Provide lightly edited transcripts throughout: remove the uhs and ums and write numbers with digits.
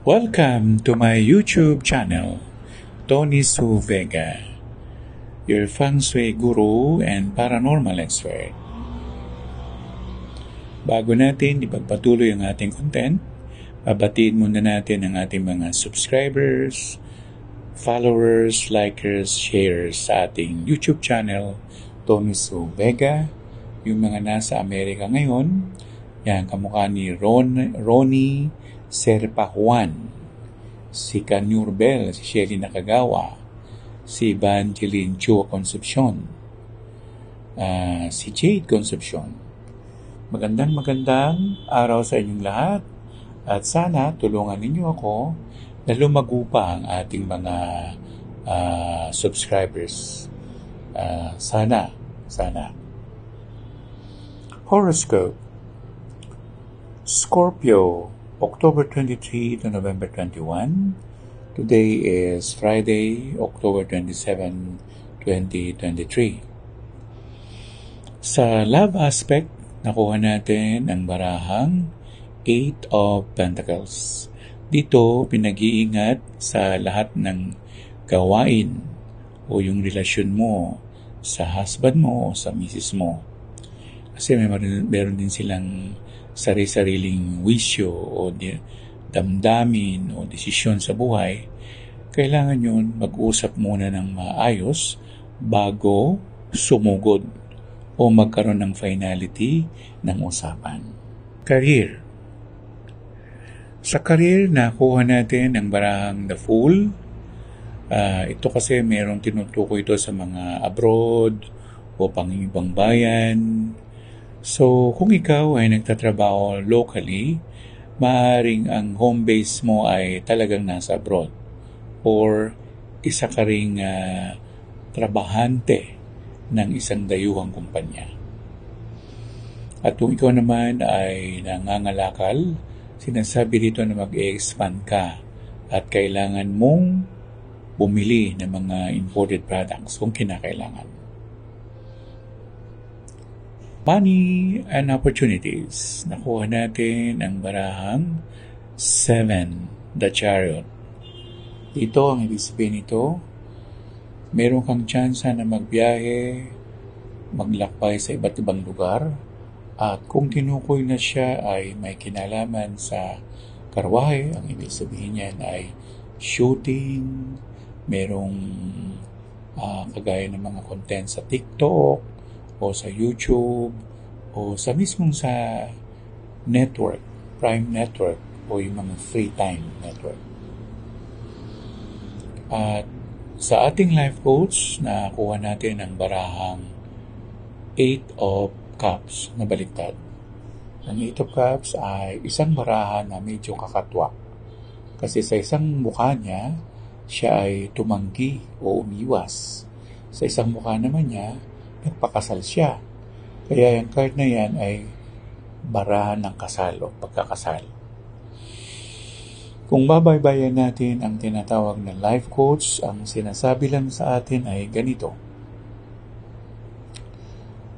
Welcome to my YouTube channel, Tony Su Vega, your feng shui guru and paranormal expert. Bago natin ipagpatuloy ang ating content, babatiin muna natin ang ating mga subscribers, followers, likers, sharers sa ating YouTube channel, Tony Su Vega. Yung mga nasa Amerika ngayon, yan, kamukha ni Ronnie Serpa Juan, si Canurbel, si Shelly Nakagawa, si Evangeline Chua Concepcion, si Jade Concepcion. Magandang araw sa inyong lahat at sana tulungan ninyo ako na lumago pa ang ating mga subscribers. Sana. Horoscope. Scorpio, October 23 to November 21. Today is Friday, October 27, 2023. Sa love aspect, nakuha natin ang barahang 8 of Pentacles. Dito, pinag-iingat sa lahat ng gawain o yung relasyon mo sa husband mo o sa misis mo. Kasi meron din silang sari-sariling wisyo o damdamin o desisyon sa buhay. Kailangan yun mag-usap muna ng maayos bago sumugod o magkaroon ng finality ng usapan. Career. Sa career, nakuha natin ang barahang The Fool. Ito kasi merong tinutukoy ito sa mga abroad o pang-ibang bayan. So, kung ikaw ay nagtatrabaho locally, maaaring ang home base mo ay talagang nasa abroad or isa ka ring trabahante ng isang dayuhang kumpanya. At kung ikaw naman ay nangangalakal, sinasabi dito na mag-e-expand ka at kailangan mong bumili ng mga imported products kung kinakailangan. Money and opportunities. Nakuha natin ang barahang 7, the Chariot. Dito, ang ibig sabihin nito, meron kang tsansa na magbiyahe, maglakbay sa iba't ibang lugar, at kung tinukoy na siya ay may kinalaman sa karwahe, ang ibig sabihin niyan ay shooting, merong kagaya ng mga content sa TikTok, o sa YouTube, o sa mismong sa network, Prime Network, o yung mga free time network. At sa ating life coach, nakuha natin ang barahang 8 of Cups na baliktad. Ang 8 of Cups ay isang baraha na medyo kakatwa. Kasi sa isang mukha niya, siya ay tumanggi o umiwas. Sa isang mukha naman niya, nagpakasal siya. Kaya yung card na yan ay barahan ng kasal o pagkakasal. Kung babaybayan natin ang tinatawag na life coach, ang sinasabi lang sa atin ay ganito.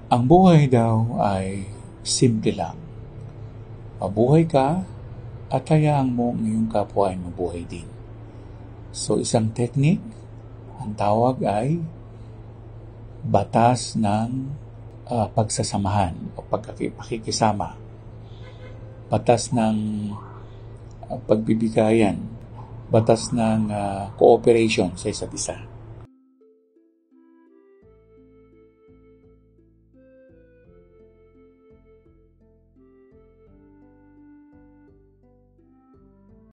Ang buhay daw ay simple lang. Mabuhay ka at hayaan mo ang iyong kapwa ay mabuhay din. So isang technique, ang tawag ay batas ng pagsasamahan o pagkikisama, batas ng pagbibigayan, batas ng cooperation sa isa't isa.